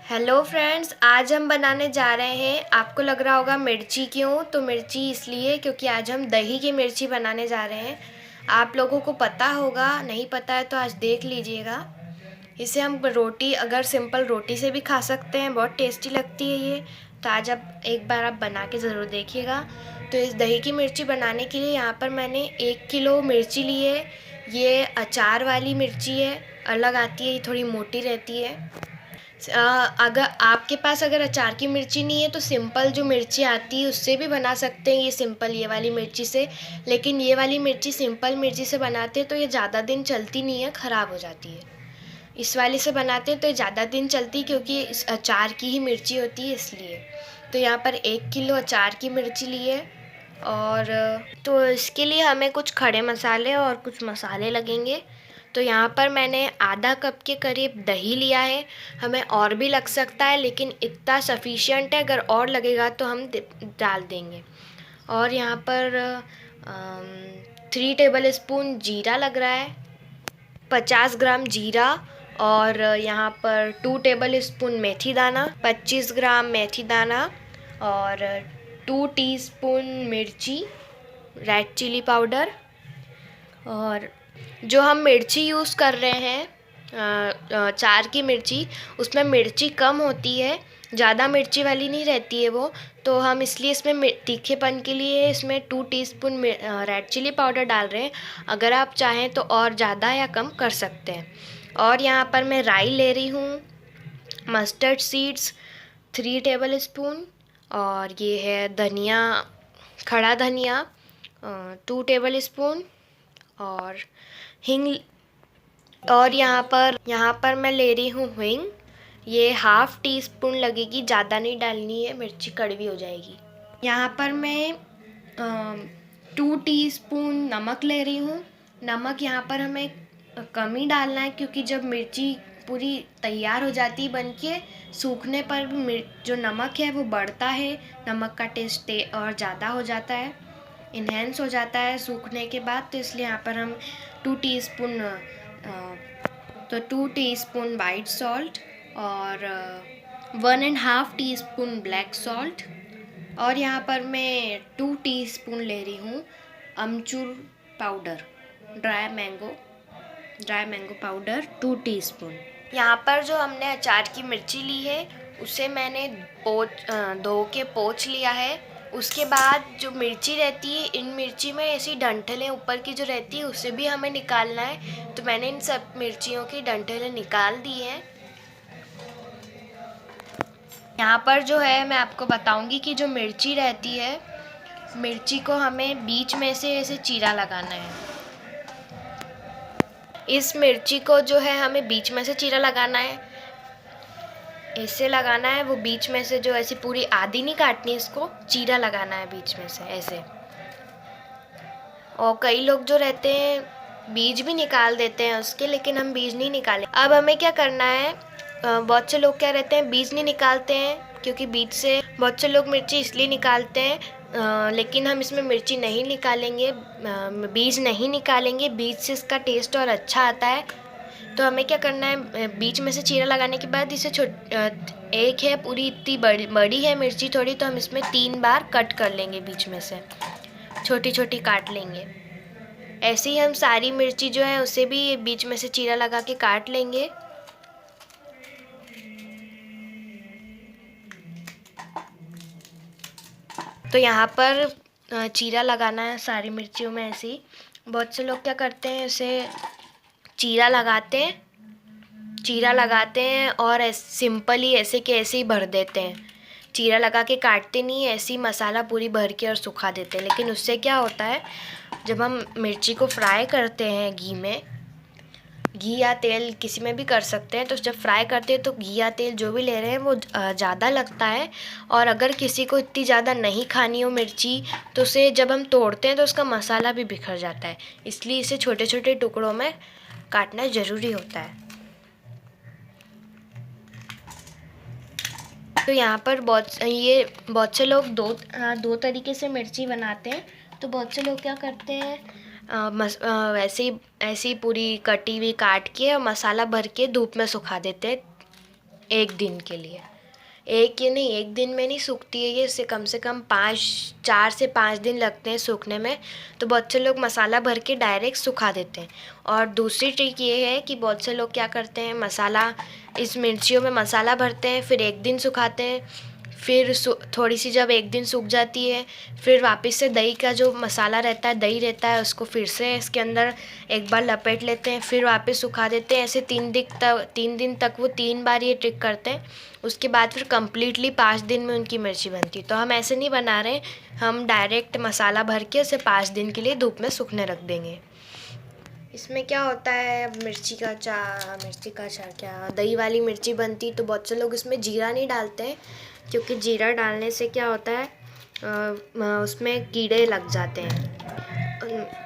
Hello friends, आज हम बनाने जा रहे हैं। आपको लग रहा होगा मिर्ची क्यों? तो मिर्ची इसलिए क्योंकि आज हम दही की मिर्ची बनाने जा रहे हैं। आप लोगों को पता होगा, नहीं पता है तो आज देख लीजिएगा। इसे हम रोटी, अगर सिंपल रोटी से भी खा सकते हैं, बहुत टेस्टी लगती है ये। तो आज आप एक बार आप बना के ज़रूर देखिएगा। तो इस दही की मिर्ची बनाने के लिए यहाँ पर मैंने 1 किलो मिर्ची ली है। ये अचार वाली मिर्ची है, अलग आती है, ये थोड़ी मोटी रहती है। अगर आपके पास अगर अचार की मिर्ची नहीं है तो सिंपल जो मिर्ची आती है उससे भी बना सकते हैं, ये सिंपल ये वाली मिर्ची से। लेकिन ये वाली मिर्ची सिंपल मिर्ची से बनाते हैं तो ये ज़्यादा दिन चलती नहीं है, ख़राब हो जाती है। इस वाली से बनाते हैं तो ये ज़्यादा दिन चलती है क्योंकि इस अचार की ही मिर्ची होती है, इसलिए। तो यहाँ पर 1 किलो अचार की मिर्ची ली है। और तो इसके लिए हमें कुछ खड़े मसाले और कुछ मसाले लगेंगे। तो यहाँ पर मैंने आधा कप के करीब दही लिया है। हमें और भी लग सकता है लेकिन इतना सफिशिएंट है, अगर और लगेगा तो हम डाल देंगे। और यहाँ पर 3 टेबल स्पून जीरा लग रहा है, 50 ग्राम जीरा। और यहाँ पर 2 टेबल स्पून मेथी दाना, 25 ग्राम मेथी दाना। और 2 टीस्पून मिर्ची, रेड चिली पाउडर। और जो हम मिर्ची यूज़ कर रहे हैं, चार की मिर्ची, उसमें मिर्ची कम होती है, ज़्यादा मिर्ची वाली नहीं रहती है वो। तो हम इसलिए इसमें तीखेपन के लिए इसमें 2 टीस्पून रेड चिली पाउडर डाल रहे हैं। अगर आप चाहें तो और ज़्यादा या कम कर सकते हैं। और यहाँ पर मैं राई ले रही हूँ, मस्टर्ड सीड्स 3 टेबल स्पून। और ये है धनिया, खड़ा धनिया 2 टेबल स्पून। और हींग। और यहाँ पर मैं ले रही हूँ हींग, ये 1/2 टीस्पून लगेगी, ज़्यादा नहीं डालनी है, मिर्ची कड़वी हो जाएगी। यहाँ पर मैं 2 टीस्पून नमक ले रही हूँ। नमक यहाँ पर हमें कम ही डालना है क्योंकि जब मिर्ची पूरी तैयार हो जाती है बन के, सूखने पर भी जो नमक है वो बढ़ता है, नमक का टेस्ट और ज़्यादा हो जाता है, इन्हेंस हो जाता है सूखने के बाद। तो इसलिए यहाँ पर हम 2 टीस्पून 2 टीस्पून वाइट सॉल्ट और 1.5 टीस्पून ब्लैक सॉल्ट। और यहाँ पर मैं 2 टीस्पून ले रही हूँ amchur powder, dry mango powder 2 teaspoon. यहाँ पर जो हमने अचार की मिर्ची ली है उसे मैंने धो के पोंछ लिया है। उसके बाद जो मिर्ची रहती है, इन मिर्ची में ऐसी डंठलें ऊपर की जो रहती है उसे भी हमें निकालना है। तो मैंने इन सब मिर्चियों की डंठलें निकाल दी हैं। यहाँ पर जो है मैं आपको बताऊंगी कि जो मिर्ची रहती है, मिर्ची को हमें बीच में से ऐसे चीरा लगाना है। इस मिर्ची को जो है हमें बीच में से चीरा लगाना है, ऐसे लगाना है। वो बीच में से जो ऐसी पूरी आधी नहीं काटनी, इसको चीरा लगाना है बीच में से ऐसे। और कई लोग जो रहते हैं बीज भी निकाल देते हैं उसके, लेकिन हम बीज नहीं निकाले। अब हमें क्या करना है, बहुत से लोग क्या रहते हैं बीज नहीं निकालते हैं, क्योंकि बीज से बहुत से लोग मिर्ची इसलिए निकालते हैं, लेकिन हम इसमें मिर्ची नहीं निकालेंगे, बीज नहीं निकालेंगे। बीज से इसका टेस्ट और अच्छा आता है। तो हमें क्या करना है, बीच में से चीरा लगाने के बाद इसे एक है पूरी इतनी बड़ी है मिर्ची थोड़ी, तो हम इसमें 3 बार कट कर लेंगे, बीच में से छोटी छोटी काट लेंगे। ऐसे ही हम सारी मिर्ची जो है उसे भी बीच में से चीरा लगा के काट लेंगे। तो यहाँ पर चीरा लगाना है सारी मिर्चियों में ऐसे ही। बहुत से लोग क्या करते हैं, इसे चीरा लगाते हैं और सिंपल ही ऐसे के ऐसे ही भर देते हैं, चीरा लगा के काटते नहीं, ऐसे ही मसाला पूरी भर के और सुखा देते हैं। लेकिन उससे क्या होता है, जब हम मिर्ची को फ्राई करते हैं घी या तेल किसी में भी कर सकते हैं, तो जब फ्राई करते हैं तो घी या तेल जो भी ले रहे हैं वो ज़्यादा लगता है। और अगर किसी को इतनी ज़्यादा नहीं खानी हो मिर्ची, तो उसे जब हम तोड़ते हैं तो उसका मसाला भी बिखर जाता है, इसलिए इसे छोटे छोटे टुकड़ों में काटना ज़रूरी होता है। तो यहाँ पर बहुत से लोग दो तरीके से मिर्ची बनाते हैं। तो बहुत से लोग क्या करते हैं, ऐसे ही पूरी कटी हुई काट के और मसाला भर के धूप में सुखा देते हैं एक दिन के लिए। एक ये नहीं, एक दिन में नहीं सूखती है ये, इससे कम से कम 4 से 5 दिन लगते हैं सूखने में। तो बहुत से लोग मसाला भर के डायरेक्ट सुखा देते हैं। और दूसरी ट्रिक ये है कि बहुत से लोग क्या करते हैं, मसाला इस मिर्चियों में मसाला भरते हैं, फिर एक दिन सुखाते हैं, फिर थोड़ी सी जब एक दिन सूख जाती है, फिर वापस से दही का जो मसाला रहता है, दही रहता है, उसको फिर से इसके अंदर एक बार लपेट लेते हैं, फिर वापस सुखा देते हैं। ऐसे 3 दिन तक वो 3 बार ये ट्रिक करते हैं। उसके बाद फिर कम्प्लीटली 5 दिन में उनकी मिर्ची बनती है। तो हम ऐसे नहीं बना रहे, हम डायरेक्ट मसाला भर के उसे 5 दिन के लिए धूप में सूखने रख देंगे। इसमें क्या होता है, मिर्ची का अचार क्या, दही वाली मिर्ची बनती तो बहुत से लोग इसमें जीरा नहीं डालते हैं, क्योंकि जीरा डालने से क्या होता है, उसमें कीड़े लग जाते हैं।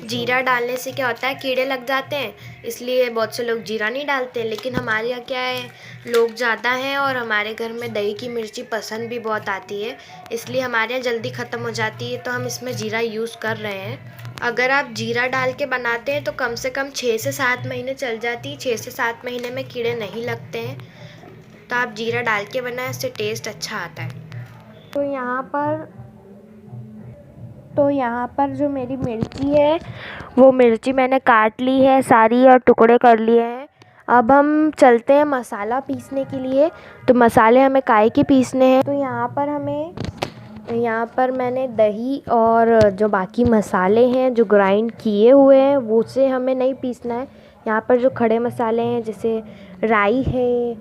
जीरा डालने से क्या होता है, कीड़े लग जाते हैं, इसलिए बहुत से लोग जीरा नहीं डालते। लेकिन हमारे यहाँ क्या है, लोग ज़्यादा हैं और हमारे घर में दही की मिर्ची पसंद भी बहुत आती है, इसलिए हमारे यहाँ जल्दी ख़त्म हो जाती है, तो हम इसमें जीरा यूज़ कर रहे हैं। अगर आप जीरा डाल के बनाते हैं तो कम से कम 6 से 7 महीने चल जाती है। 6 से 7 महीने में कीड़े नहीं लगते हैं, तो आप जीरा डाल के बनाएं, इससे टेस्ट अच्छा आता है। तो यहाँ पर जो मेरी मिर्ची है, वो मिर्ची मैंने काट ली है सारी और टुकड़े कर लिए हैं। अब हम चलते हैं मसाला पीसने के लिए। तो मसाले हमें काहे के पीसने हैं, तो यहाँ पर मैंने दही और जो बाकी मसाले हैं जो ग्राइंड किए हुए हैं, वो से हमें नहीं पीसना है। यहाँ पर जो खड़े मसाले हैं, जैसे राई है,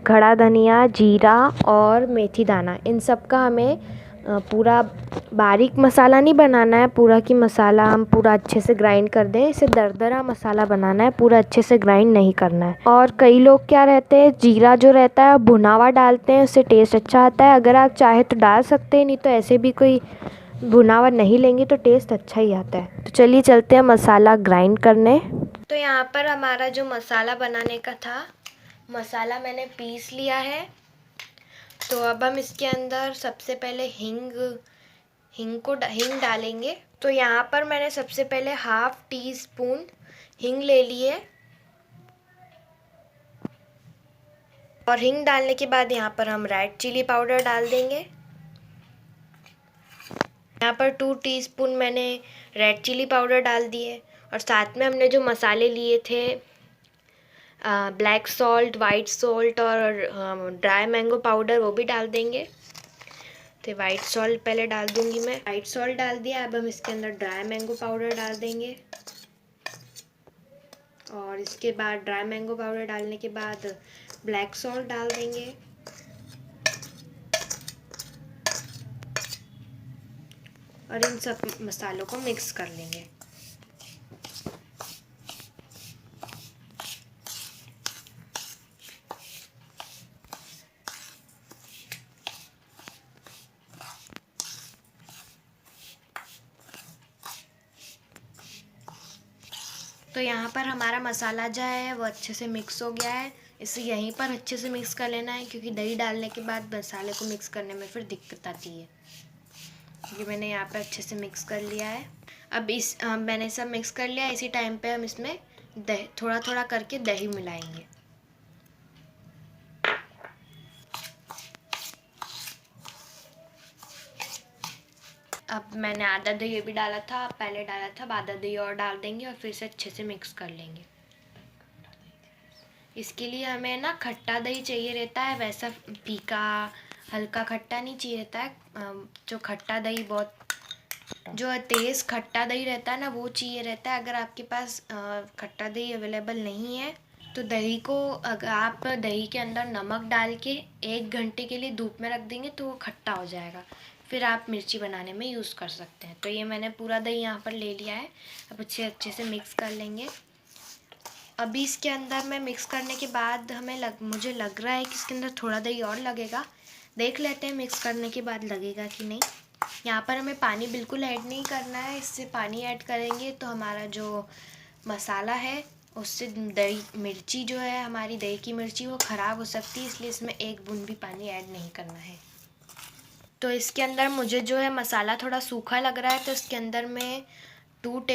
खड़ा धनिया, जीरा और मेथी दाना, इन सब का हमें पूरा बारीक मसाला नहीं बनाना है, पूरा की मसाला हम पूरा अच्छे से ग्राइंड कर दें। इसे दरदरा मसाला बनाना है, पूरा अच्छे से ग्राइंड नहीं करना है। और कई लोग क्या रहते हैं, जीरा जो रहता है भुना हुआ डालते हैं, उससे टेस्ट अच्छा आता है। अगर आप चाहे तो डाल सकते हैं, नहीं तो ऐसे भी कोई भुना हुआ नहीं लेंगे तो टेस्ट अच्छा ही आता है। तो चलिए चलते हैं मसाला ग्राइंड करने। तो यहाँ पर हमारा जो मसाला बनाने का था, मसाला मैंने पीस लिया है। तो अब हम इसके अंदर सबसे पहले हिंग डालेंगे। तो यहाँ पर मैंने सबसे पहले ½ टी स्पून हिंग ले ली है। और हिंग डालने के बाद यहाँ पर हम रेड चिली पाउडर डाल देंगे। यहाँ पर 2 टीस्पून मैंने रेड चिली पाउडर डाल दिए। और साथ में हमने जो मसाले लिए थे, ब्लैक सॉल्ट, वाइट सॉल्ट और ड्राई मैंगो पाउडर, वो भी डाल देंगे। तो वाइट सॉल्ट पहले डाल दूंगी मैं। वाइट सॉल्ट डाल दिया। अब हम इसके अंदर ड्राई मैंगो पाउडर डाल देंगे। और इसके बाद ड्राई मैंगो पाउडर डालने के बाद ब्लैक सॉल्ट डाल देंगे। और इन सब मसालों को मिक्स कर लेंगे। तो यहाँ पर हमारा मसाला जो है वो अच्छे से मिक्स हो गया है। इसे यहीं पर अच्छे से मिक्स कर लेना है, क्योंकि दही डालने के बाद मसाले को मिक्स करने में फिर दिक्कत आती है। ये मैंने यहाँ पर अच्छे से मिक्स कर लिया है। अब मैंने सब मिक्स कर लिया। इसी टाइम पे हम इसमें दही थोड़ा थोड़ा करके दही मिलाएंगे। अब मैंने आधा दही भी डाला था, पहले डाला था, अब आधा दही और डाल देंगे और फिर से अच्छे से मिक्स कर लेंगे। इसके लिए हमें ना खट्टा दही चाहिए रहता है, वैसा फीका हल्का खट्टा नहीं चाहिए रहता है। जो खट्टा दही बहुत जो तेज़ खट्टा दही रहता है ना, वो चाहिए रहता है। अगर आपके पास खट्टा दही अवेलेबल नहीं है तो दही को, अगर आप दही के अंदर नमक डाल के 1 घंटे के लिए धूप में रख देंगे तो वो खट्टा हो जाएगा, फिर आप मिर्ची बनाने में यूज़ कर सकते हैं। तो ये मैंने पूरा दही यहाँ पर ले लिया है। अब अच्छे से मिक्स कर लेंगे। अभी इसके अंदर में मिक्स करने के बाद मुझे लग रहा है कि इसके अंदर थोड़ा दही और लगेगा। देख लेते हैं मिक्स करने के बाद लगेगा कि नहीं। यहाँ पर हमें पानी बिल्कुल ऐड नहीं करना है, इससे पानी ऐड करेंगे तो हमारा जो मसाला है उससे मिर्ची जो है, हमारी दही की मिर्ची, वो ख़राब हो सकती है, इसलिए इसमें एक बूंद भी पानी ऐड नहीं करना है। तो इसके अंदर मुझे जो है मसाला थोड़ा सूखा लग रहा है, तो इसके अंदर मैं 4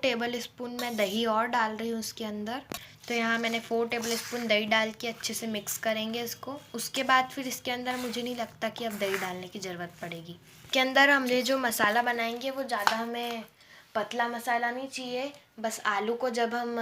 टेबल स्पून मैं दही और डाल रही हूँ इसके अंदर, तो यहाँ मैंने 4 टेबलस्पून दही डाल के अच्छे से मिक्स करेंगे इसको। उसके बाद फिर इसके अंदर मुझे नहीं लगता कि अब दही डालने की ज़रूरत पड़ेगी। इसके अंदर हमने जो मसाला बनाएंगे वो ज़्यादा हमें पतला मसाला नहीं चाहिए। बस आलू को जब हम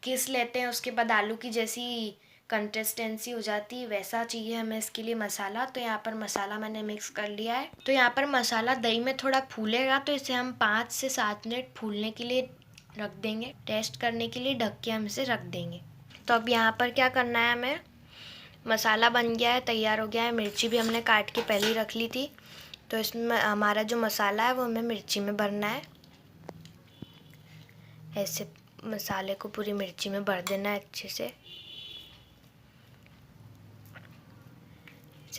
घिस लेते हैं उसके बाद आलू की जैसी कंसिस्टेंसी हो जाती है वैसा चाहिए हमें इसके लिए मसाला। तो यहाँ पर मसाला मैंने मिक्स कर लिया है। तो यहाँ पर मसाला दही में थोड़ा फूलेगा तो इसे हम 5 से 7 मिनट फूलने के लिए रख देंगे। टेस्ट करने के लिए ढक के हम इसे रख देंगे। तो अब यहाँ पर क्या करना है, हमें मसाला बन गया है, तैयार हो गया है। मिर्ची भी हमने काट के पहले ही रख ली थी। तो इसमें हमारा जो मसाला है वो हमें मिर्ची में भरना है। ऐसे मसाले को पूरी मिर्ची में भर देना है अच्छे से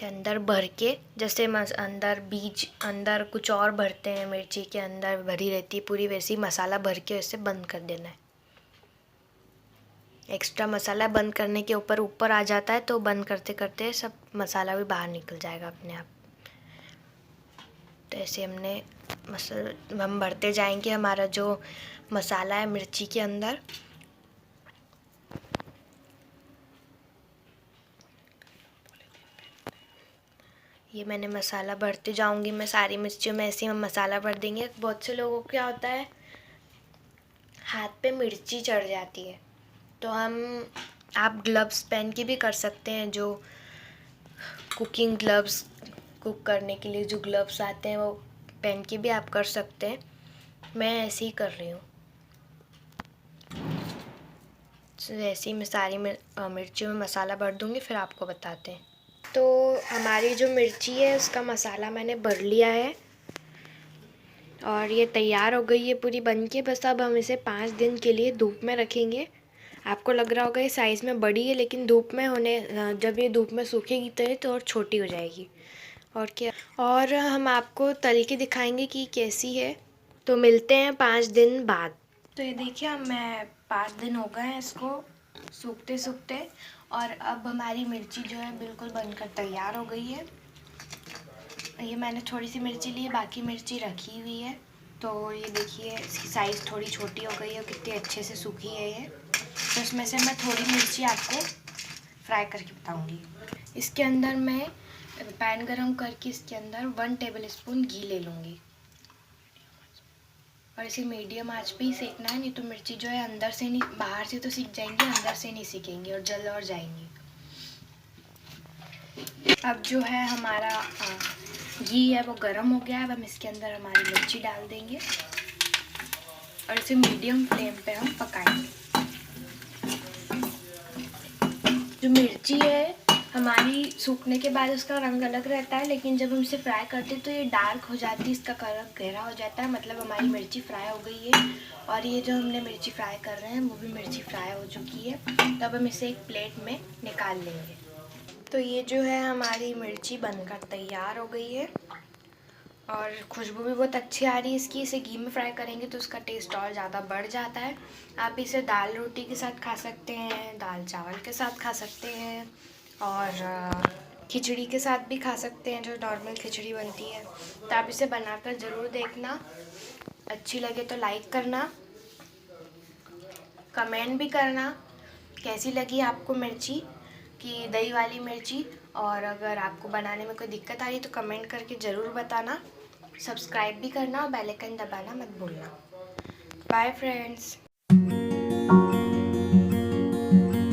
अंदर भर के। जैसे अंदर बीज अंदर कुछ और भरते हैं, मिर्ची के अंदर भरी रहती है पूरी, वैसे ही मसाला भर के इसे बंद कर देना है। एक्स्ट्रा मसाला बंद करने के ऊपर आ जाता है तो बंद करते करते सब मसाला भी बाहर निकल जाएगा अपने आप। तो ऐसे हम भरते जाएंगे हमारा जो मसाला है मिर्ची के अंदर। ये मैंने मसाला भरते जाऊंगी मैं सारी मिर्चियों में, ऐसे ही हम मसाला भर देंगे। बहुत से लोगों को क्या होता है, हाथ पे मिर्ची चढ़ जाती है, तो आप ग्लव्स पहन के भी कर सकते हैं। जो कुकिंग ग्लव्स, कुक करने के लिए जो ग्लव्स आते हैं वो पहन के भी आप कर सकते हैं। मैं ऐसे ही कर रही हूँ। ऐसे ही मैं सारी मिर्चियों में मसाला भर दूँगी, फिर आपको बताते हैं। तो हमारी जो मिर्ची है उसका मसाला मैंने भर लिया है और ये तैयार हो गई है पूरी बन के। बस अब हम इसे 5 दिन के लिए धूप में रखेंगे। आपको लग रहा होगा ये साइज़ में बड़ी है, लेकिन धूप में जब ये धूप में सूखेगी तो और छोटी हो जाएगी। और क्या, और हम आपको तल के दिखाएंगे कि कैसी है। तो मिलते हैं 5 दिन बाद। तो ये देखिए, मैं 5 दिन हो गए हैं इसको सूखते सूखते, और अब हमारी मिर्ची जो है बिल्कुल बनकर तैयार हो गई है। ये मैंने थोड़ी सी मिर्ची ली, बाकी मिर्ची रखी हुई है। तो ये देखिए इसकी साइज़ थोड़ी छोटी हो गई है, कितनी अच्छे से सूखी है ये। तो इसमें से मैं थोड़ी मिर्ची आपको फ्राई करके बताऊंगी। इसके अंदर मैं पैन गरम करके इसके अंदर 1 टेबलस्पून घी ले लूँगी और इसे मीडियम आंच पे ही सेकना है, नहीं तो मिर्ची जो है अंदर से नहीं, बाहर से तो सीख जाएंगी, अंदर से नहीं सीखेंगी और जल और जाएंगी। अब जो है हमारा घी है वो गरम हो गया है। अब हम इसके अंदर हमारी मिर्ची डाल देंगे और इसे मीडियम फ्लेम पे हम पकाएंगे। जो मिर्ची है हमारी सूखने के बाद उसका रंग अलग रहता है, लेकिन जब हम इसे फ्राई करते हैं तो ये डार्क हो जाती है, इसका कलर गहरा हो जाता है, मतलब हमारी मिर्ची फ्राई हो गई है। और ये जो हमने मिर्ची फ्राई कर रहे हैं वो भी मिर्ची फ्राई हो चुकी है। तब हम इसे एक प्लेट में निकाल लेंगे। तो ये जो है हमारी मिर्ची बनकर तैयार हो गई है और खुशबू भी बहुत अच्छी आ रही है इसकी। इसे घी में फ्राई करेंगे तो उसका टेस्ट और ज़्यादा बढ़ जाता है। आप इसे दाल रोटी के साथ खा सकते हैं, दाल चावल के साथ खा सकते हैं और खिचड़ी के साथ भी खा सकते हैं, जो नॉर्मल खिचड़ी बनती है। तो आप इसे बनाकर ज़रूर देखना। अच्छी लगे तो लाइक करना, कमेंट भी करना कैसी लगी आपको मिर्ची की, दही वाली मिर्ची। और अगर आपको बनाने में कोई दिक्कत आ रही तो कमेंट करके ज़रूर बताना। सब्सक्राइब भी करना और बेल आइकन दबाना मत भूलना। Bye friends.